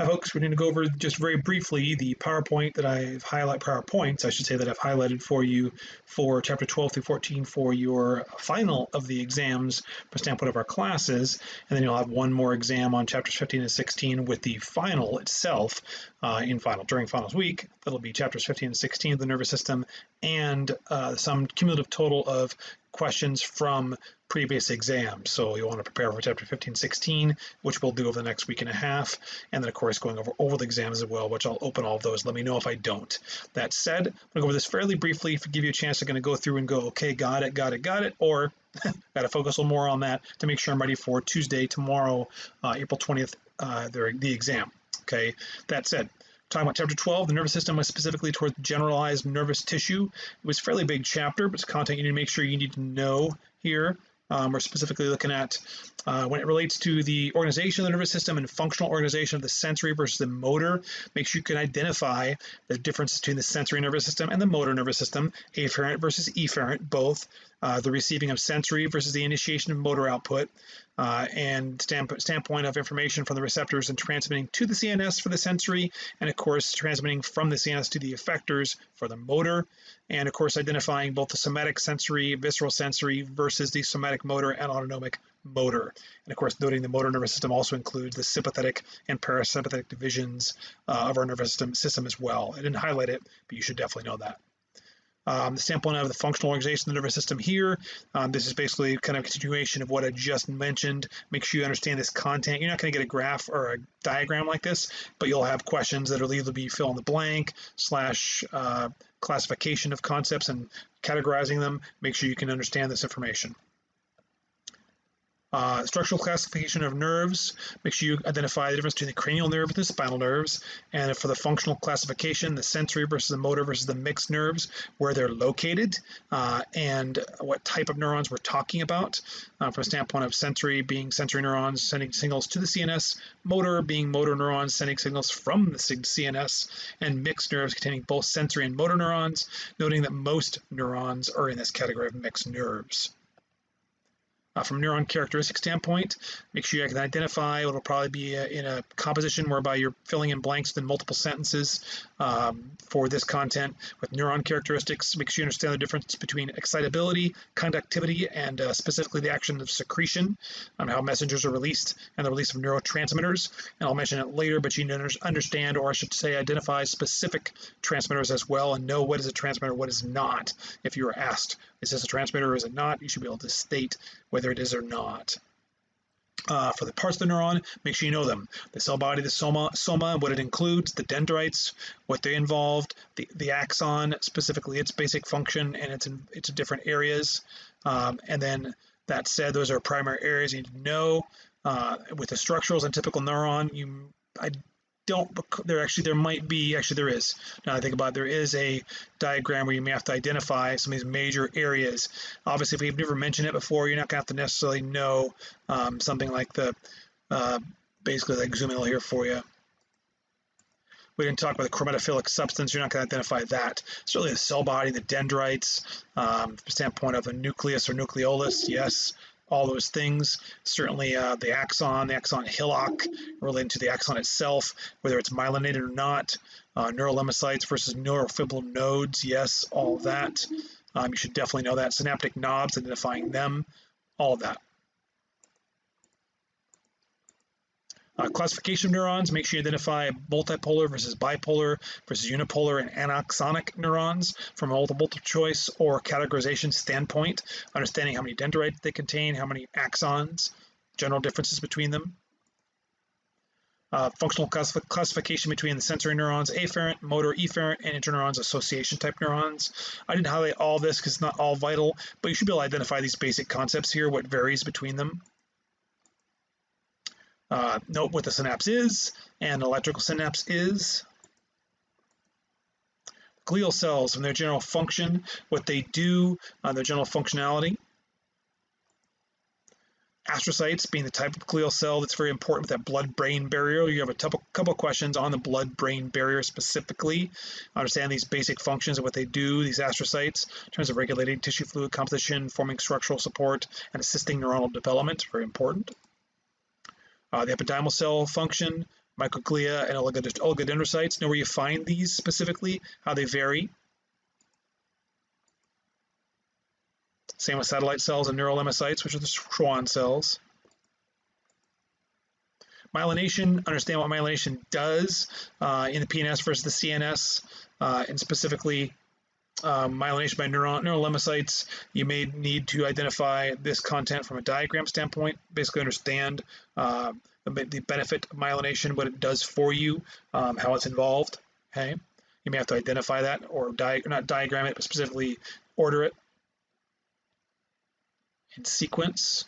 Hi folks, we're going to go over just very briefly the PowerPoint that I've PowerPoints, I should say, that I've highlighted for you for chapter 12 through 14 for your final of the exams for standpoint of our classes, and then you'll have one more exam on chapters 15 and 16 with the final itself during finals week. That'll be chapters 15 and 16 of the nervous system, and some cumulative total of questions from previous exams. So you'll want to prepare for chapter 15, 16, which we'll do over the next week and a half. And then of course going over the exams as well, which I'll open all of those. Let me know if I don't. That said, I'm gonna go over this fairly briefly to give you a chance to go through and go, okay, got it, or gotta focus a little more on that to make sure I'm ready for Tuesday, tomorrow, April 20th, the exam. Okay, that said, talking about chapter 12, the nervous system was specifically towards generalized nervous tissue. It was a fairly big chapter, but it's content you need to make sure you need to know here. We're specifically looking at when it relates to the organization of the nervous system and functional organization of the sensory versus the motor. Make sure you can identify the difference between the sensory nervous system and the motor nervous system, afferent versus efferent, both the receiving of sensory versus the initiation of motor output, and standpoint of information from the receptors and transmitting to the CNS for the sensory, and of course transmitting from the CNS to the effectors for the motor, and of course identifying both the somatic sensory, visceral sensory versus the somatic motor and autonomic motor. And of course noting the motor nervous system also includes the sympathetic and parasympathetic divisions of our nervous system as well. I didn't highlight it, but you should definitely know that. The standpoint of the functional organization of the nervous system here, this is basically kind of a continuation of what I just mentioned. Make sure you understand this content. You're not going to get a graph or a diagram like this, but you'll have questions that will either be fill in the blank / classification of concepts and categorizing them. Make sure you can understand this information. Structural classification of nerves. Make sure you identify the difference between the cranial nerve and the spinal nerves. And for the functional classification, the sensory versus the motor versus the mixed nerves, where they're located, and what type of neurons we're talking about. From a standpoint of sensory being sensory neurons sending signals to the CNS, motor being motor neurons sending signals from the CNS, and mixed nerves containing both sensory and motor neurons, noting that most neurons are in this category of mixed nerves. From a neuron characteristic standpoint, make sure you can identify what will probably be in a composition whereby you're filling in blanks within multiple sentences for this content with neuron characteristics. Make sure you understand the difference between excitability, conductivity, and specifically the action of secretion, how messengers are released and the release of neurotransmitters. And I'll mention it later, but you need to understand, or I should say identify specific transmitters as well and know what is a transmitter, what is not. If you are asked, is this a transmitter or is it not, you should be able to state whether it is or not. For the parts of the neuron, make sure you know them. The cell body, the soma, what it includes, the dendrites, what they involved, the axon, specifically its basic function and its different areas. And then that said, those are primary areas you need to know. With the structurals and typical neuron, there might be, there is. Now I think about it, there is a diagram where you may have to identify some of these major areas. Obviously, if we've never mentioned it before, you're not going to have to necessarily know something like basically like zoom in here for you. We didn't talk about the chromatophilic substance. You're not going to identify that. Certainly the cell body, the dendrites, from the standpoint of a nucleus or nucleolus, yes. All those things, certainly the axon hillock relating to the axon itself, whether it's myelinated or not, neural lemmacytes versus neurofibril nodes, yes, all of that. You should definitely know that. Synaptic knobs, identifying them, all of that. Classification of neurons, make sure you identify multipolar versus bipolar versus unipolar and anaxonic neurons from a multiple choice or categorization standpoint, understanding how many dendrites they contain, how many axons, general differences between them. Functional classification between the sensory neurons, afferent, motor, efferent, and interneurons, association type neurons. I didn't highlight all this because it's not all vital, but you should be able to identify these basic concepts here, what varies between them. Note what the synapse is and electrical synapse is. Glial cells and their general function, what they do, their general functionality. Astrocytes being the type of glial cell that's very important with that blood-brain barrier. You have a couple of questions on the blood-brain barrier specifically. Understand these basic functions of what they do, these astrocytes, in terms of regulating tissue fluid composition, forming structural support, and assisting neuronal development, very important. The epidermal cell function, microglia, and oligodendrocytes. Know where you find these specifically, how they vary. Same with satellite cells and neural lemmocytes, which are the Schwann cells. Myelination, understand what myelination does in the PNS versus the CNS, and specifically myelination by neural lemmocytes. You may need to identify this content from a diagram standpoint, basically understand the benefit of myelination, what it does for you, how it's involved. Okay, you may have to identify that, or not diagram it, but specifically order it in sequence.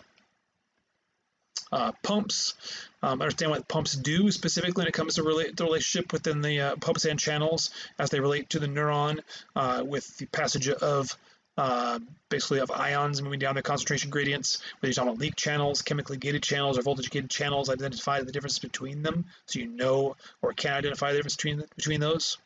Pumps, understand what pumps do specifically when it comes to the relationship within the pumps and channels as they relate to the neuron, with the passage of basically of ions moving down their concentration gradients, whether you're talking about leak channels, chemically gated channels, or voltage gated channels. Identify the difference between them so you know or can identify the difference between those.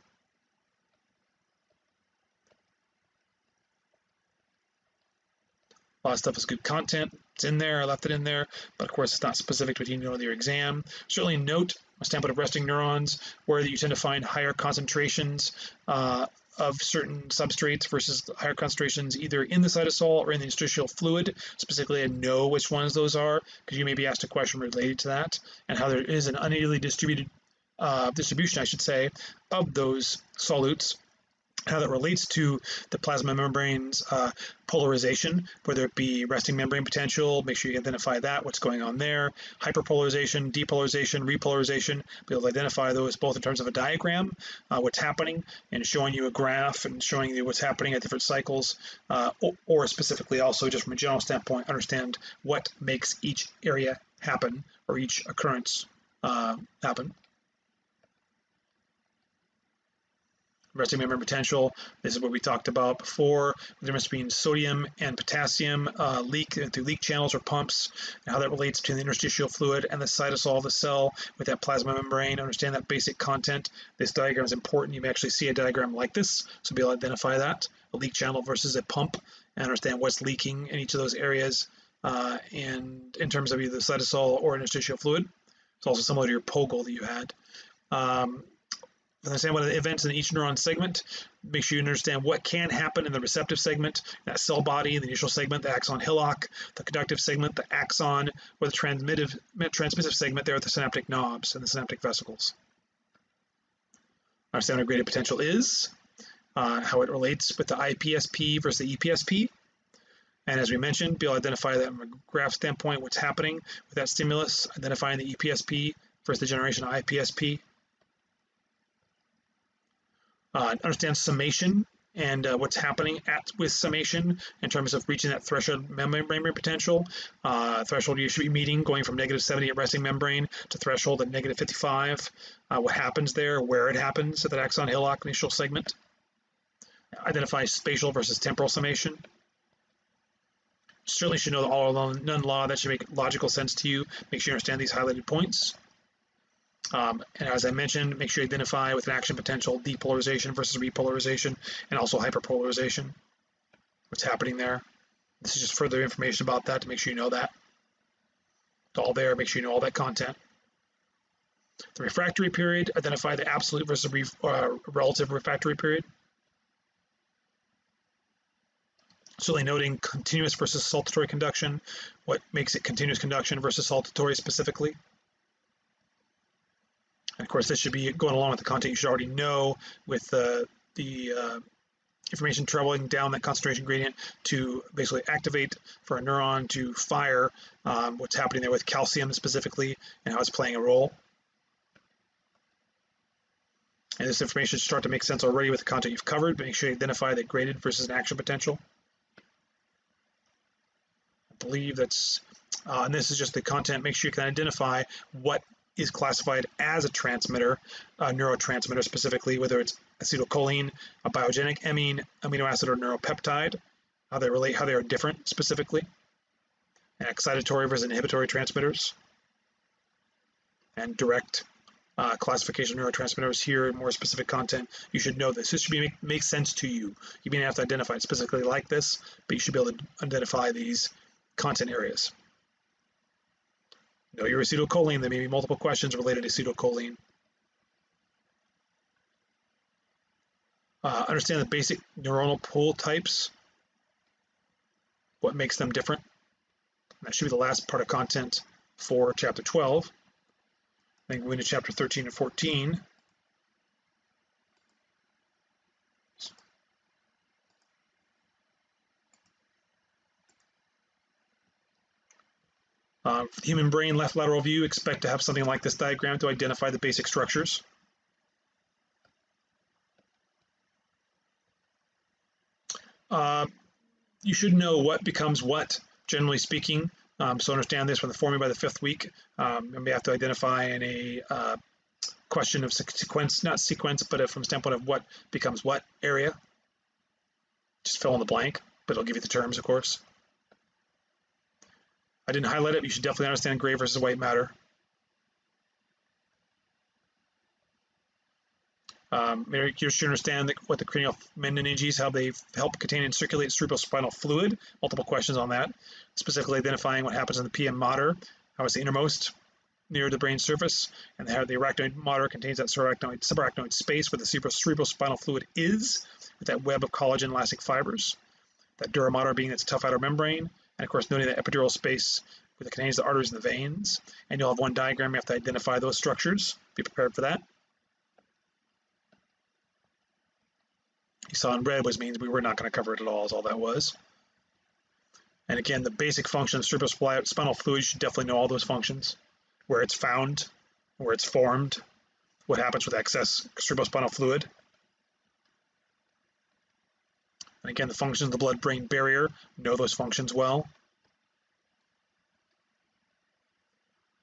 A lot of stuff is good content. It's in there. I left it in there, but of course it's not specific to what you know in your exam. Certainly note a standpoint of resting neurons where you tend to find higher concentrations of certain substrates versus higher concentrations either in the cytosol or in the interstitial fluid. Specifically, I know which ones those are because you may be asked a question related to that and how there is an unevenly distributed distribution, I should say, of those solutes. How that relates to the plasma membrane's polarization, whether it be resting membrane potential, make sure you identify that, what's going on there, hyperpolarization, depolarization, repolarization, be able to identify those both in terms of a diagram, what's happening, and showing you a graph and showing you what's happening at different cycles, or specifically also just from a general standpoint, understand what makes each area happen or each occurrence happen. Resting membrane potential, this is what we talked about before, the difference between sodium and potassium leak through leak channels or pumps, and how that relates to the interstitial fluid and the cytosol of the cell with that plasma membrane. Understand that basic content. This diagram is important. You may actually see a diagram like this, so be able to identify that, a leak channel versus a pump, and understand what's leaking in each of those areas, and in terms of either the cytosol or interstitial fluid. It's also similar to your POGL that you had. Understand what are the events in each neuron segment. Make sure you understand what can happen in the receptive segment, that cell body, the initial segment, the axon hillock, the conductive segment, the axon, or the transmissive segment there with the synaptic knobs and the synaptic vesicles. Understand what a graded potential is, how it relates with the IPSP versus the EPSP. And as we mentioned, be able to identify that from a graph standpoint, what's happening with that stimulus, identifying the EPSP versus the generation of IPSP. Understand summation and what's happening with summation in terms of reaching that threshold membrane potential. Threshold you should be meeting going from -70 at resting membrane to threshold at -55. What happens there, where it happens at that axon hillock initial segment. Identify spatial versus temporal summation. Certainly should know the all or none law. That should make logical sense to you. Make sure you understand these highlighted points. And as I mentioned, make sure you identify with an action potential depolarization versus repolarization, and also hyperpolarization. What's happening there? This is just further information about that to make sure you know that. It's all there. Make sure you know all that content. The refractory period, identify the absolute versus relative refractory period. Certainly noting continuous versus saltatory conduction. What makes it continuous conduction versus saltatory specifically? And of course, this should be going along with the content you should already know with the information traveling down that concentration gradient to basically activate for a neuron to fire, what's happening there with calcium specifically and how it's playing a role. And this information should start to make sense already with the content you've covered, but make sure you identify the graded versus an action potential. I believe that's, and this is just the content. Make sure you can identify what is classified as a transmitter, a neurotransmitter specifically, whether it's acetylcholine, a biogenic amino acid, or neuropeptide, how they relate, how they are different specifically, and excitatory versus inhibitory transmitters, and direct classification of neurotransmitters here, more specific content. You should know this. This should make sense to you. You may have to identify it specifically like this, but you should be able to identify these content areas. Know your acetylcholine. There may be multiple questions related to acetylcholine. Understand the basic neuronal pool types, what makes them different. That should be the last part of content for chapter 12. Then go into chapter 13 and 14. For the human brain, left lateral view, expect to have something like this diagram to identify the basic structures. You should know what becomes what, generally speaking. So understand this from the forming by the 5th week. And we have to identify in a question of sequence, not sequence, but from standpoint of what becomes what area. Just fill in the blank, but it'll give you the terms, of course. I didn't highlight it, but you should definitely understand gray versus white matter. You should understand what the cranial meninges, how they help contain and circulate cerebrospinal fluid. Multiple questions on that. Specifically identifying what happens in the PM mater, how it's the innermost near the brain surface, and how the arachnoid mater contains that subarachnoid space where the cerebrospinal fluid is, with that web of collagen elastic fibers. That dura mater being its tough outer membrane, and of course noting that epidural space that contains the arteries and the veins. And you'll have one diagram, you have to identify those structures. Be prepared for that. You saw in red, which means we were not going to cover it at all, is all that was. And again, the basic function of cerebrospinal fluid, you should definitely know all those functions, where it's found, where it's formed, what happens with excess cerebrospinal fluid. And again, the functions of the blood-brain barrier, know those functions well.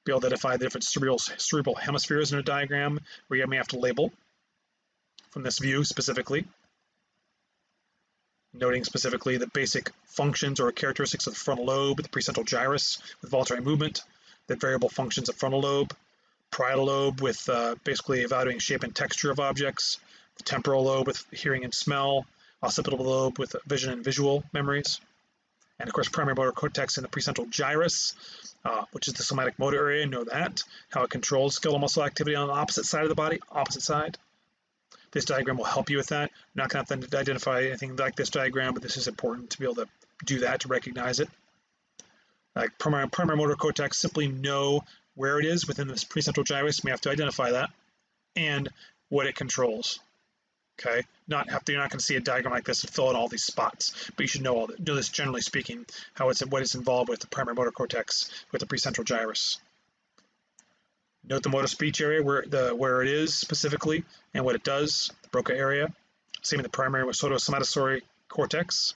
Be able to identify the different cerebral hemispheres in a diagram, where you may have to label from this view specifically. Noting specifically the basic functions or characteristics of the frontal lobe, the precentral gyrus with voluntary movement, the variable functions of frontal lobe, parietal lobe with basically evaluating shape and texture of objects, the temporal lobe with hearing and smell, occipital lobe with vision and visual memories, and of course primary motor cortex in the precentral gyrus, which is the somatic motor area. Know that, how it controls skeletal muscle activity on the opposite side of the body, opposite side. This diagram will help you with that. I'm not going to have to identify anything like this diagram, but this is important to be able to do that, to recognize it. Like primary motor cortex, simply know where it is within this precentral gyrus. You have to identify that and what it controls. Okay, you're not going to see a diagram like this and fill in all these spots, but you should know this generally speaking, what is involved with the primary motor cortex with the precentral gyrus. Note the motor speech area, where it is specifically and what it does, the Broca area. Same in the primary somatosensory cortex,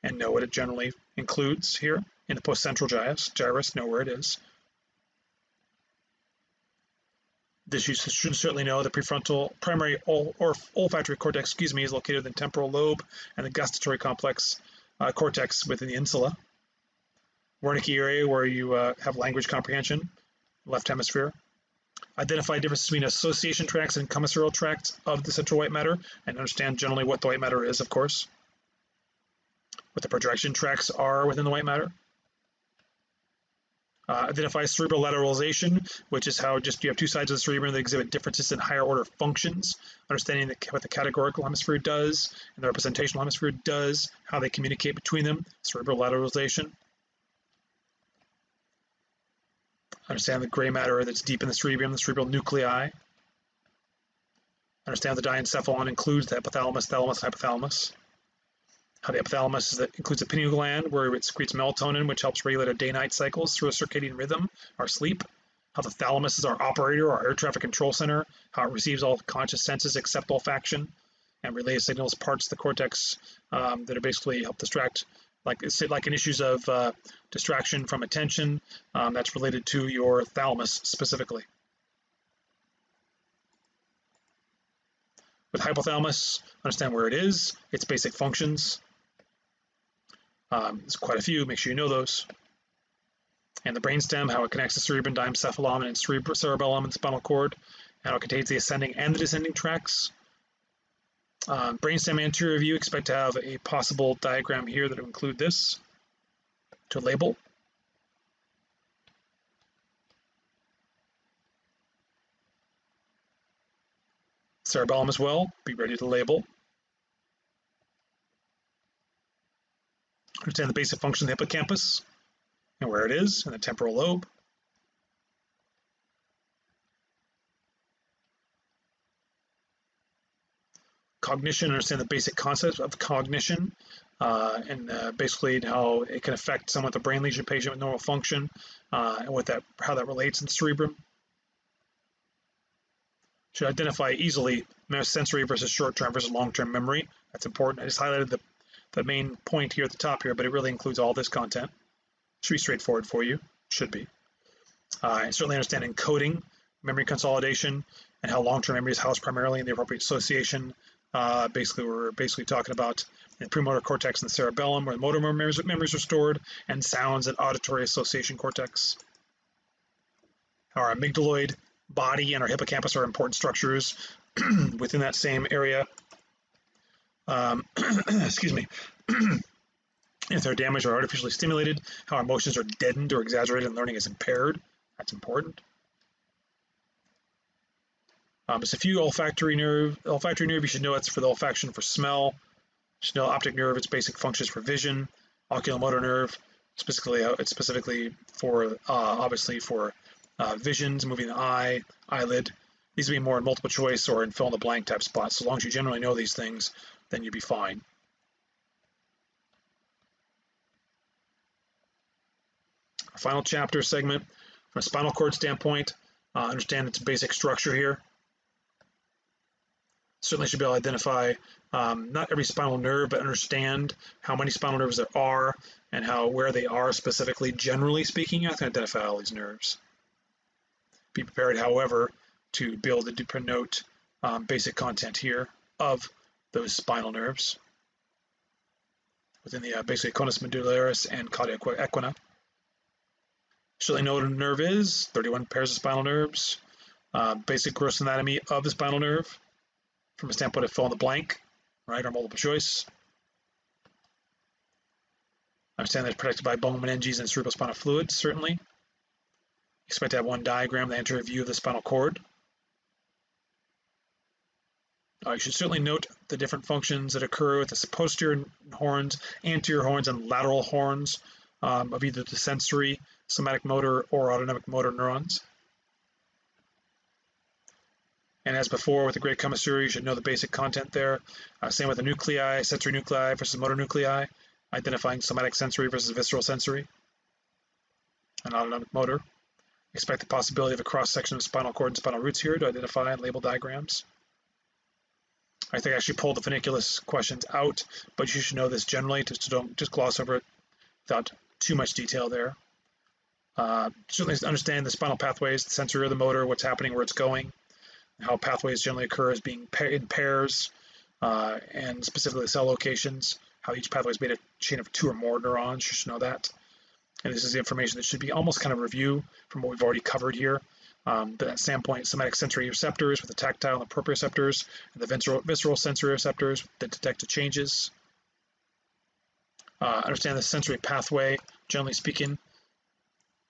and know what it generally includes here. In the postcentral gyrus, know where it is. This you should certainly know the prefrontal primary olfactory cortex, is located in the temporal lobe and the gustatory cortex within the insula. Wernicke area, where you have language comprehension, left hemisphere. Identify differences between association tracts and commissarial tracts of the central white matter, and understand generally what the white matter is, of course. What the projection tracts are within the white matter. Identify cerebral lateralization, which is how you have two sides of the cerebrum that exhibit differences in higher order functions. Understanding what the categorical hemisphere does and the representational hemisphere does, how they communicate between them, cerebral lateralization. Understand the gray matter that's deep in the cerebrum, the cerebral nuclei. Understand the diencephalon includes the hypothalamus, thalamus, and hypothalamus. How the hypothalamus includes the pineal gland, where it secretes melatonin, which helps regulate our day-night cycles through a circadian rhythm, our sleep. How the thalamus is our operator, our air traffic control center. How it receives all conscious senses except olfaction, and relays signals parts of the cortex that are basically help distract, like in issues of distraction from attention, that's related to your thalamus specifically. With hypothalamus, understand where it is, its basic functions. There's quite a few, make sure you know those. And the brainstem, how it connects the cerebrum, diencephalon, and cerebellum and spinal cord, and how it contains the ascending and the descending tracts. Brainstem anterior view, expect to have a possible diagram here that will include this to label. Cerebellum as well, be ready to label. Understand the basic function of the hippocampus and where it is in the temporal lobe. Cognition, understand the basic concepts of cognition and basically how it can affect someone with a brain lesion patient with normal function and how that relates in the cerebrum. Should identify easily sensory versus short-term versus long-term memory. That's important. I just highlighted the main point here at the top here, but it really includes all this content. Should be straightforward for you. Should be. And certainly understand encoding, memory consolidation, and how long-term memory is housed primarily in the appropriate association. Basically, we're talking about the premotor cortex and the cerebellum, where the motor memories are stored, and sounds and auditory association cortex. Our amygdaloid body and our hippocampus are important structures within that same area. Excuse me. If they're damaged or artificially stimulated, how our emotions are deadened or exaggerated and learning is impaired. That's important. Just a few olfactory nerve. Olfactory nerve, you should know it's for the olfaction for smell. You should know optic nerve, its basic functions for vision. Oculomotor nerve, it's specifically for obviously for visions, moving the eye, eyelid. These will be more in multiple choice or in fill in the blank type spots. So long as you generally know these things, then you'll be fine. Our final chapter segment, from a spinal cord standpoint, understand its basic structure here. Certainly should be able to identify not every spinal nerve, but understand how many spinal nerves there are and where they are specifically. Generally speaking, you have to identify all these nerves. Be prepared, however, to be able to denote basic content here of those spinal nerves within the basically conus medullaris and cauda equina. Certainly know what a nerve is, 31 pairs of spinal nerves, basic gross anatomy of the spinal nerve from a standpoint of fill in the blank, right, or multiple choice. Understand that it's protected by bone meninges and cerebrospinal fluid, certainly. Expect to have one diagram, the anterior view of the spinal cord. You should certainly note the different functions that occur with the posterior horns, anterior horns, and lateral horns of either the sensory, somatic motor, or autonomic motor neurons. And as before with the great commissary, you should know the basic content there. Same with the nuclei, sensory nuclei versus motor nuclei, identifying somatic sensory versus visceral sensory, and autonomic motor. Expect the possibility of a cross-section of spinal cord and spinal roots here to identify and label diagrams. I think I actually pulled the funiculus questions out, but you should know this generally, just don't gloss over it without too much detail there. Certainly understand the spinal pathways, the sensory or the motor, what's happening, where it's going, how pathways generally occur as being in pairs, and specifically the cell locations, how each pathway is made a chain of 2 or more neurons. You should know that. And this is the information that should be almost kind of a review from what we've already covered here. That standpoint, somatic sensory receptors with the tactile and the proprioceptors, and the visceral sensory receptors that detect the changes. Understand the sensory pathway, generally speaking,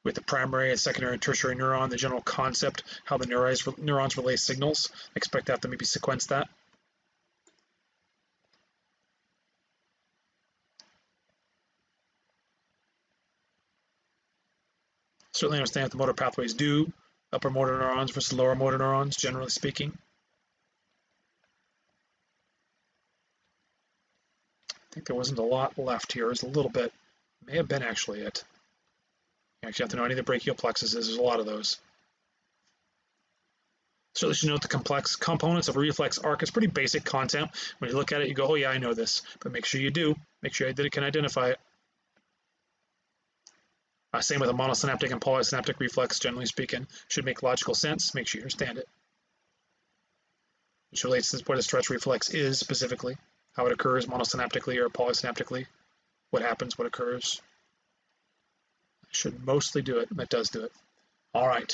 with the primary and secondary and tertiary neuron, the general concept, how the neurons relay signals. Expect to have to maybe sequence that. Certainly understand what the motor pathways do, upper motor neurons versus lower motor neurons, generally speaking. I think there wasn't a lot left here. There's a little bit. May have been actually it. You actually have to know any of the brachial plexuses. There's a lot of those. Certainly should note the complex components of a reflex arc. It's pretty basic content. When you look at it, you go, oh yeah, I know this. But make sure you do. Make sure you can identify it. Same with a monosynaptic and polysynaptic reflex, generally speaking. Should make logical sense. Make sure you understand it. Which relates to what a stretch reflex is specifically, how it occurs monosynaptically or polysynaptically, what happens, what occurs. Should mostly do it. That does do it. All right.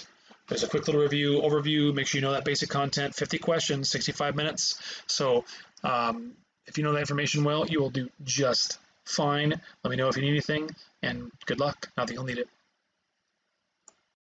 There's a quick little overview. Make sure you know that basic content. 50 questions, 65 minutes. So if you know that information well, you will do just fine. Let me know if you need anything, and good luck. Not that you'll need it.